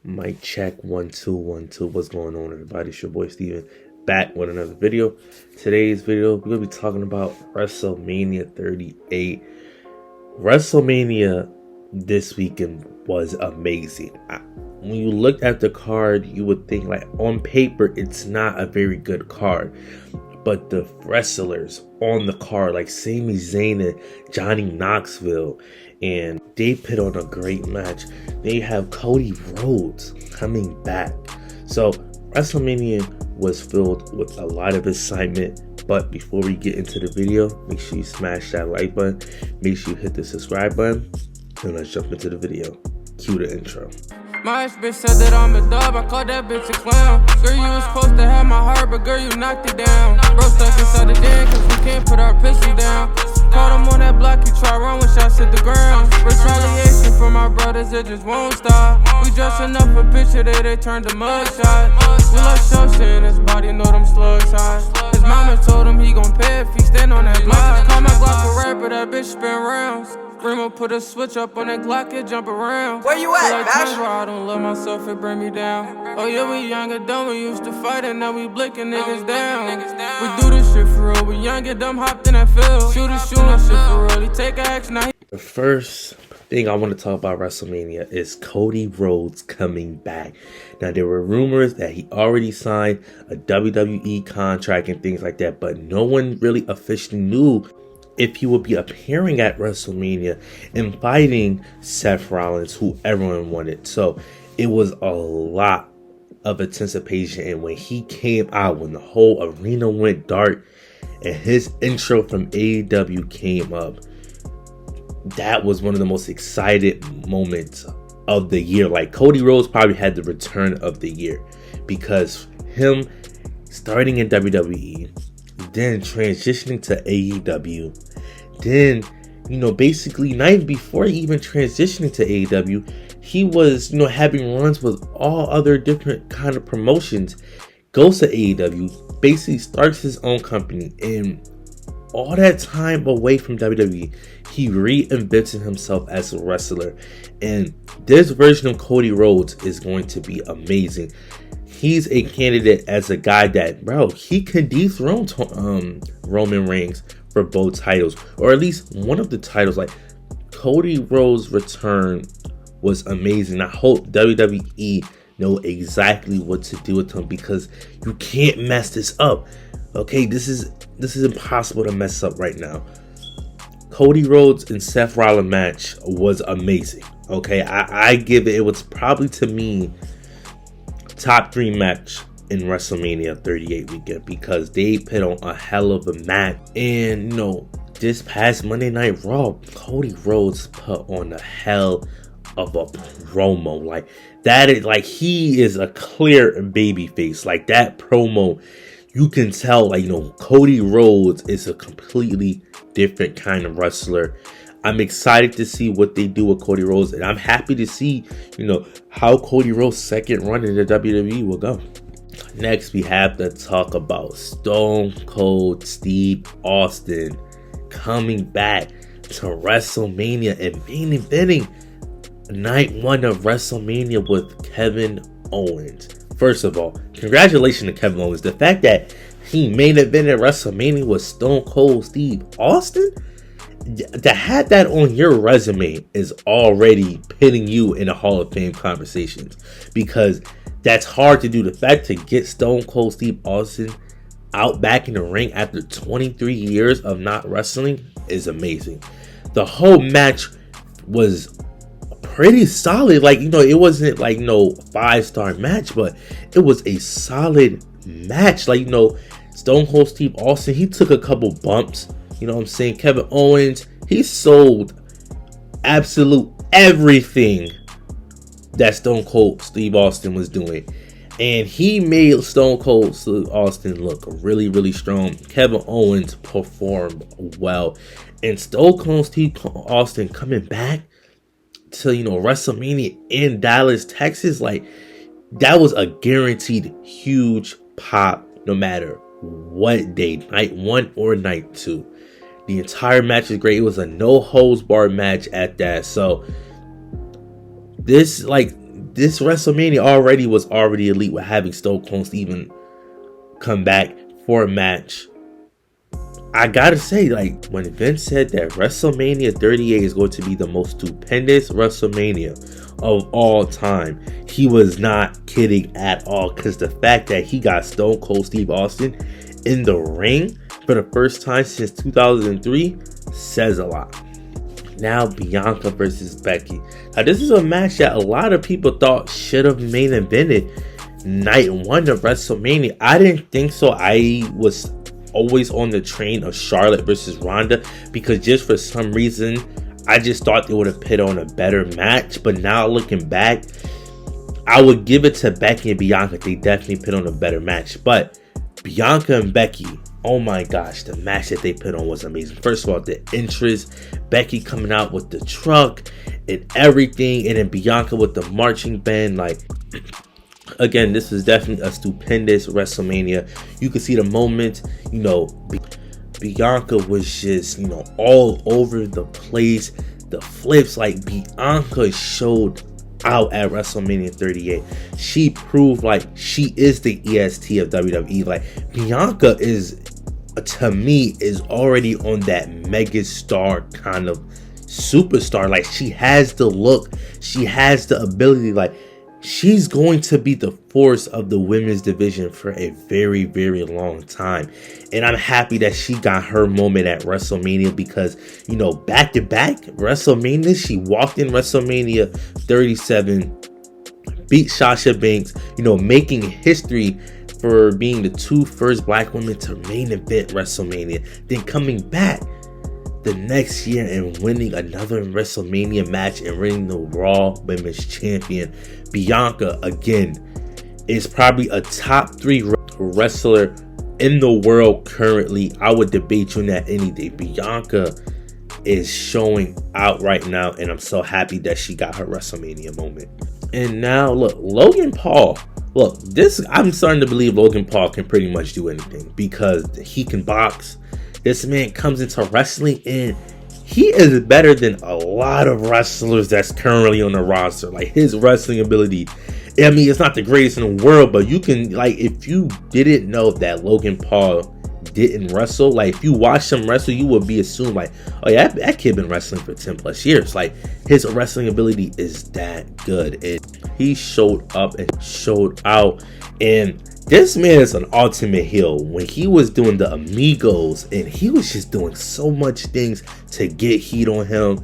Mic check 1 2 1 2. What's going on, everybody? It's your boy Steven back with another video. Today's video, we're gonna be talking about WrestleMania 38. WrestleMania this weekend was amazing. When you looked at the card, you would think, like, on paper, it's not a very good card. But the wrestlers on the card, like Sami Zayn and Johnny Knoxville, and they put on a great match. They have Cody Rhodes coming back. So WrestleMania was filled with a lot of excitement. But before we get into the video, make sure you smash that like button. Make sure you hit the subscribe button. And let's jump into the video. Cue the intro. My ex-bitch said that I'm a dub, I called that bitch a clown. Girl, you was supposed to have my heart, but girl, you knocked it down. Bro stuck inside the den, cause we can't put our pistols down. Caught him on that block, he tried run when shots hit the ground. Retaliation from my brothers, it just won't stop. We dressing up a picture that they turned to mugshot. We like Shosha in his body, know them slugs high. His mama told him he gon' pay if he stand on that block. Call my Glock a rapper, that bitch spin rounds. Remo put a switch up on that Glock, it jump around. Where you at, like Bash? I don't love myself, it bring me down. Oh yeah, we young and dumb, we used to fight and now we blicking niggas down. We do this shit for real, we young and dumb, hopped in that field. Shooting shit for real, he take action now. The first thing I want to talk about WrestleMania is Cody Rhodes coming back. Now, there were rumors that he already signed a WWE contract and things like that, but no one really officially knew if he would be appearing at WrestleMania and fighting Seth Rollins, who everyone wanted. So it was a lot of anticipation. And when he came out, when the whole arena went dark and his intro from AEW came up, that was one of the most excited moments of the year. Like, Cody Rhodes probably had the return of the year, because him starting in WWE, then transitioning to AEW, then, basically night before even transitioning to AEW, he was, having runs with all other different kind of promotions, goes to AEW, basically starts his own company, and all that time away from WWE, he reinvented himself as a wrestler. And this version of Cody Rhodes is going to be amazing. He's a candidate as a guy that, he can dethrone Roman Reigns for both titles, or at least one of the titles. Like, Cody Rhodes' return was amazing. I hope WWE know exactly what to do with him, because you can't mess this up. Okay, this is impossible to mess up right now. Cody Rhodes and Seth Rollins match was amazing. Okay, I give it. It was probably, to me, top 3 match in WrestleMania 38 weekend, because they put on a hell of a match. And this past Monday Night Raw, Cody Rhodes put on a hell of a promo. Like, that is, like, he is a clear babyface. Like, that promo, you can tell, like, Cody Rhodes is a completely different kind of wrestler. I'm excited to see what they do with Cody Rhodes, and I'm happy to see, how Cody Rhodes' second run in the WWE will go. Next, we have to talk about Stone Cold Steve Austin coming back to WrestleMania and being inventing night 1 of WrestleMania with Kevin Owens. First of all, congratulations to Kevin Owens. The fact that he main evented WrestleMania with Stone Cold Steve Austin, to have that on your resume is already putting you in the Hall of Fame conversations, because that's hard to do. The fact to get Stone Cold Steve Austin out back in the ring after 23 years of not wrestling is amazing. The whole match was pretty solid. Like, it wasn't like no 5-star match, but it was a solid match. Like, Stone Cold Steve Austin, he took a couple bumps. Kevin Owens, he sold absolute everything that Stone Cold Steve Austin was doing. And he made Stone Cold Steve Austin look really, really strong. Kevin Owens performed well. And Stone Cold Steve Austin coming back to, WrestleMania in Dallas, Texas, like, that was a guaranteed huge pop no matter what day, night 1 or night 2. The entire match is great. It was a no holds barred match at that. So this this WrestleMania already was already elite with having Stone Cold Steven come back for a match. I gotta say, like, when Vince said that WrestleMania 38 is going to be the most stupendous WrestleMania of all time, he was not kidding at all. Because the fact that he got Stone Cold Steve Austin in the ring for the first time since 2003 says a lot. Now Bianca versus Becky. Now this is a match that a lot of people thought should have main evented night one of WrestleMania. I didn't think so. I was always on the train of Charlotte versus Ronda because just for some reason I just thought they would have put on a better match. But now looking back, I would give it to Becky and Bianca. They definitely put on a better match. But Bianca and Becky, oh my gosh, the match that they put on was amazing. First of all, the entrance, Becky coming out with the truck and everything, and then Bianca with the marching band. Like, again, this was definitely a stupendous WrestleMania. You could see the moment, you know, Bianca was just, you know, all over the place. The flips, like, Bianca showed out at WrestleMania 38. She proved like she is the EST of WWE. Like, Bianca is, to me, is already on that mega star kind of superstar. Like, she has the look, she has the ability. Like, she's going to be the force of the women's division for a very, very long time. And I'm happy that she got her moment at WrestleMania because, you know, back to back WrestleMania, she walked in WrestleMania 37, beat Sasha Banks, you know, making history for being the two first black women to main event WrestleMania. Then coming back the next year and winning another WrestleMania match and winning the Raw Women's Champion. Bianca, again, is probably a top 3 wrestler in the world currently. I would debate you on that any day. Bianca is showing out right now, and I'm so happy that she got her WrestleMania moment. And now, look, Logan Paul. Look, this, I'm starting to believe Logan Paul can pretty much do anything because he can box. This man comes into wrestling and he is better than a lot of wrestlers that's currently on the roster. Like, his wrestling ability, I mean, it's not the greatest in the world, but you can, like, if you didn't know that Logan Paul didn't wrestle, like, if you watch him wrestle, you would be assumed like, oh yeah, that kid been wrestling for 10 plus years. Like, his wrestling ability is that good, and he showed up and showed out. And this man is an ultimate heel. When he was doing the Amigos, and he was just doing so much things to get heat on him.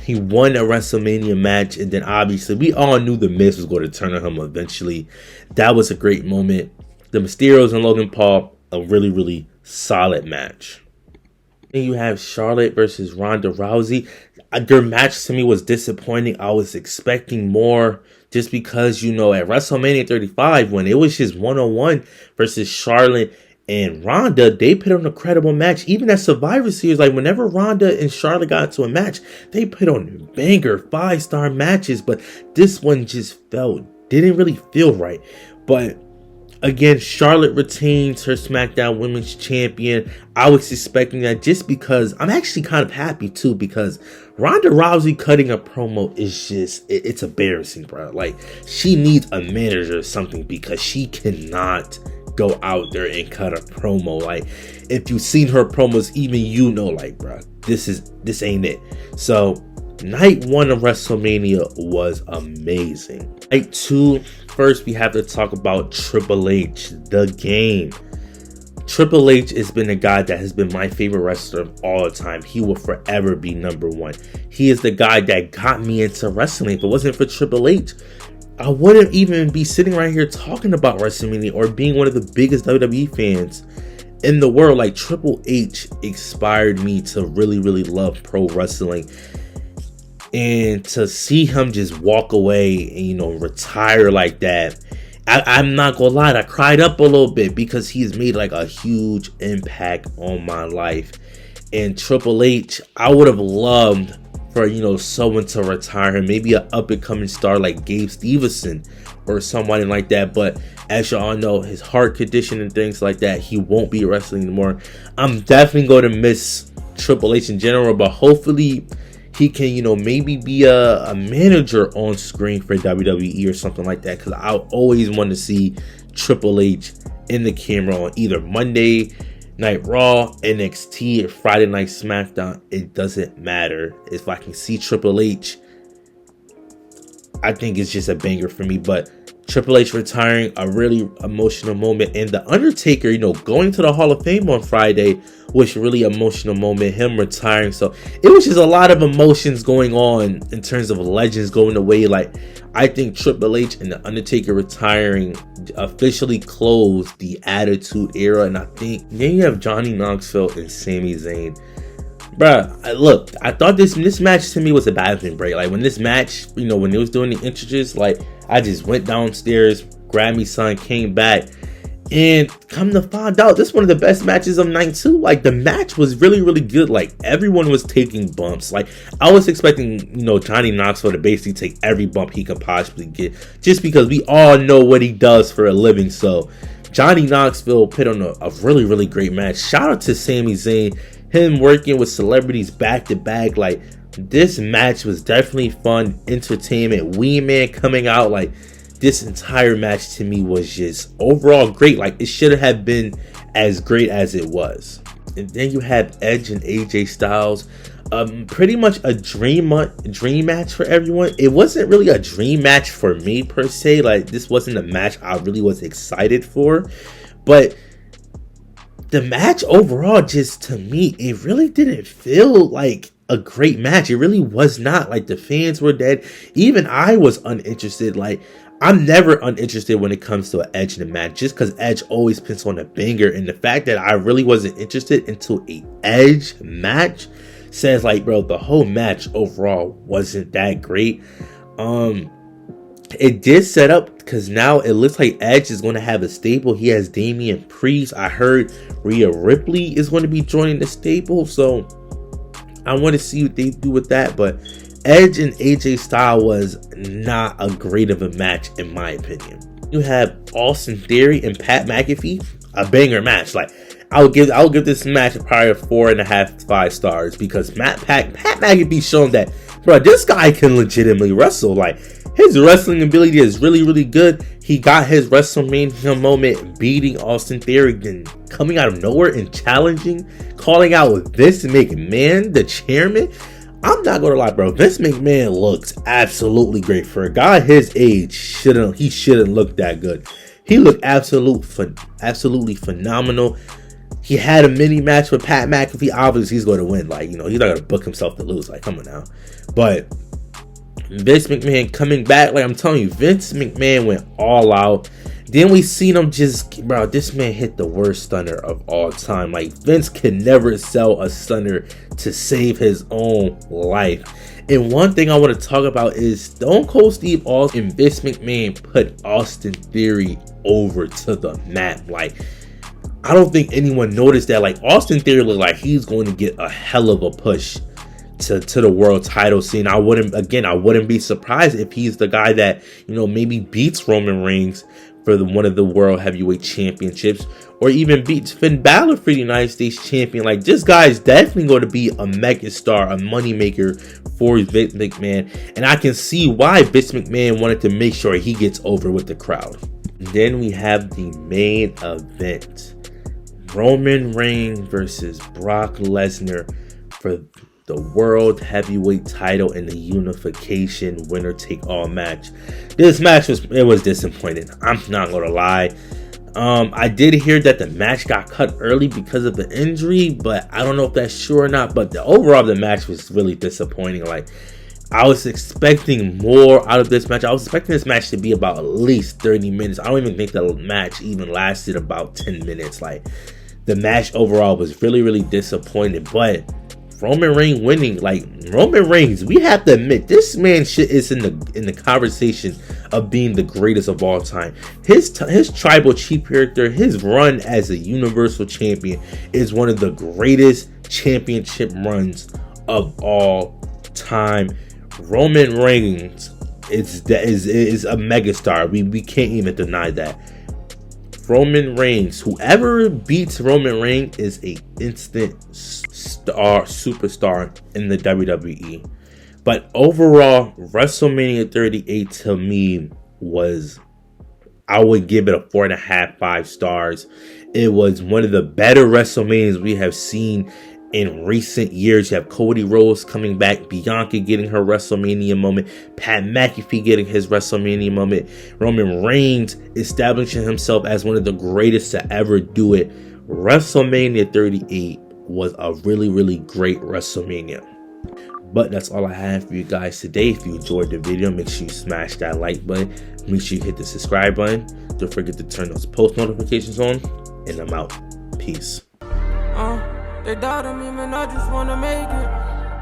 He won a WrestleMania match, and then obviously we all knew the Miz was going to turn on him eventually. That was a great moment. The Mysterios and Logan Paul, a really, really solid match. Then you have Charlotte versus Ronda Rousey. Their match to me was disappointing. I was expecting more just because, you know, at WrestleMania 35, when it was just 1-on-1 versus Charlotte and Ronda, they put on a credible match. Even at Survivor Series, like, whenever Ronda and Charlotte got into a match, they put on banger 5-star matches. But this one just didn't really feel right. But again, Charlotte retains her SmackDown Women's Champion. I was expecting that just because I'm actually kind of happy too, because Ronda Rousey cutting a promo is just, it's embarrassing, bro. Like, she needs a manager or something because she cannot go out there and cut a promo. Like, if you've seen her promos, even you know, like, bro, this ain't it. So night 1 of WrestleMania was amazing. Night 2, first we have to talk about Triple H, the game. Triple H has been a guy that has been my favorite wrestler of all time. He will forever be number 1. He is the guy that got me into wrestling. If it wasn't for Triple H, I wouldn't even be sitting right here talking about WrestleMania or being one of the biggest WWE fans in the world. Like, Triple H inspired me to really, really love pro wrestling. And to see him just walk away and, you know, retire like that, I'm not gonna lie, I cried up a little bit because he's made like a huge impact on my life. And Triple H, I would have loved for, you know, someone to retire him, maybe an up and coming star like Gabe Stevenson or somebody like that. But as y'all know, his heart condition and things like that, he won't be wrestling anymore. I'm definitely going to miss Triple H in general, but hopefully he can, maybe be a manager on screen for WWE or something like that. Because I always want to see Triple H in the camera on either Monday Night Raw, NXT, or Friday Night SmackDown. It doesn't matter. If I can see Triple H, I think it's just a banger for me. But Triple H retiring, a really emotional moment. And The Undertaker, going to the Hall of Fame on Friday was a really emotional moment. Him retiring. So it was just a lot of emotions going on in terms of legends going away. Like, I think Triple H and The Undertaker retiring officially closed the Attitude Era. And I think then you have Johnny Knoxville and Sami Zayn. Bruh, look, I thought this match to me was a bathroom break. Like, when this match, when they was doing the introductions, like, I just went downstairs, grabbed me son, came back, and come to find out, this is one of the best matches of night 2. Like, the match was really, really good. Like, everyone was taking bumps. Like, I was expecting, Johnny Knoxville to basically take every bump he could possibly get, just because we all know what he does for a living. So, Johnny Knoxville put on a really, really great match. Shout out to Sami Zayn. Him working with celebrities back to back, like, this match was definitely fun, entertainment. Wee Man coming out, like, this entire match to me was just overall great. Like, it should have been as great as it was. And then you had Edge and AJ Styles, pretty much a dream match for everyone. It wasn't really a dream match for me per se. Like, this wasn't a match I really was excited for, but the match overall, just to me, it really didn't feel like a great match. It really was not. Like, the fans were dead. Even I was uninterested. Like, I'm never uninterested when it comes to an Edge in a match, just because Edge always puts on a banger. And the fact that I really wasn't interested into a Edge match says, like, bro, the whole match overall wasn't that great. It did set up, because now it looks like Edge is going to have a stable. He has Damian Priest. I heard Rhea Ripley is going to be joining the stable. So I want to see what they do with that. But Edge and AJ Styles was not a great of a match, in my opinion. You have Austin Theory and Pat McAfee, a banger match. Like, I'll give this match probably a 4.5 to 5 stars, because Pat McAfee shown that, bro, this guy can legitimately wrestle. Like, his wrestling ability is really, really good. He got his WrestleMania moment beating Austin Theory, then coming out of nowhere and challenging, calling out Vince McMahon, the chairman. I'm not gonna lie, bro. Vince McMahon looks absolutely great for a guy his age. He shouldn't look that good. He looked absolutely phenomenal. He had a mini match with Pat McAfee. Obviously, he's going to win. Like, he's not going to book himself to lose. Like, come on now. But Vince McMahon coming back, like, I'm telling you, Vince McMahon went all out. Then we seen him just, bro, this man hit the worst stunner of all time. Like, Vince can never sell a stunner to save his own life. And one thing I want to talk about is Stone Cold Steve Austin and Vince McMahon put Austin Theory over to the map. Like, I don't think anyone noticed that. Like, Austin Theory looked like he's going to get a hell of a push to the world title scene. I wouldn't be surprised if he's the guy that, maybe beats Roman Reigns for one of the world heavyweight championships, or even beats Finn Balor for the United States champion. Like, this guy is definitely going to be a megastar, a moneymaker for Vince McMahon, and I can see why Vince McMahon wanted to make sure he gets over with the crowd. And then we have the main event. Roman Reigns versus Brock Lesnar for the World Heavyweight title in the unification winner-take-all match. This match was disappointing. I'm not gonna lie. I did hear that the match got cut early because of the injury, but I don't know if that's true or not. But the match was really disappointing. Like, I was expecting more out of this match. I was expecting this match to be about at least 30 minutes. I don't even think the match even lasted about 10 minutes. Like, the match overall was really, really disappointing. But Roman Reigns winning, like, Roman Reigns, we have to admit, this man shit is in the conversation of being the greatest of all time. His tribal chief character, his run as a universal champion is one of the greatest championship runs of all time. Roman Reigns is a megastar. We can't even deny that. Roman Reigns, whoever beats Roman Reigns is a instant superstar in the WWE. But overall, WrestleMania 38 to me was, I would give it a 4.5, 5 stars. It was one of the better WrestleManias we have seen in recent years. You have Cody Rhodes coming back, Bianca getting her WrestleMania moment, Pat McAfee getting his WrestleMania moment, Roman Reigns establishing himself as one of the greatest to ever do it. WrestleMania 38 was a really, really great WrestleMania. But that's all I have for you guys today. If you enjoyed the video, make sure you smash that like button. Make sure you hit the subscribe button. Don't forget to turn those post notifications on. And I'm out. Peace. They doubted me, man, I just wanna make it.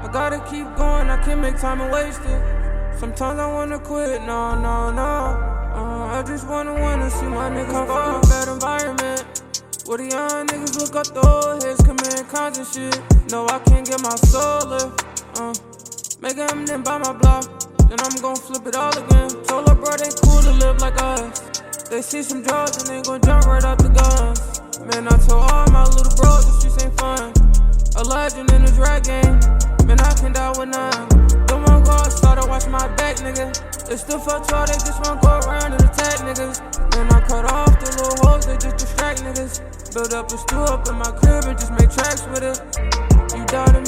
I gotta keep going, I can't make time and waste it. Sometimes I wanna quit, no. I just wanna see my niggas come from a bad environment. Where the young niggas look up the old heads, committing crimes and shit. No, I can't get my soul lift. Make them then buy my block, then I'm gon' flip it all again. Told her bro, they cool to live like us. They see some drugs and they gon' jump right out the guns. Man, I told all my little bros the streets ain't fun. A legend in the drag game, man, I can die with none. Don't wanna go outside or watch my back, nigga. They still fuck 12, they just wanna go around and attack niggas. Man, I cut off the little hoes, they just distract niggas. Build up a stool up in my crib and just make tracks with it. You doubted me.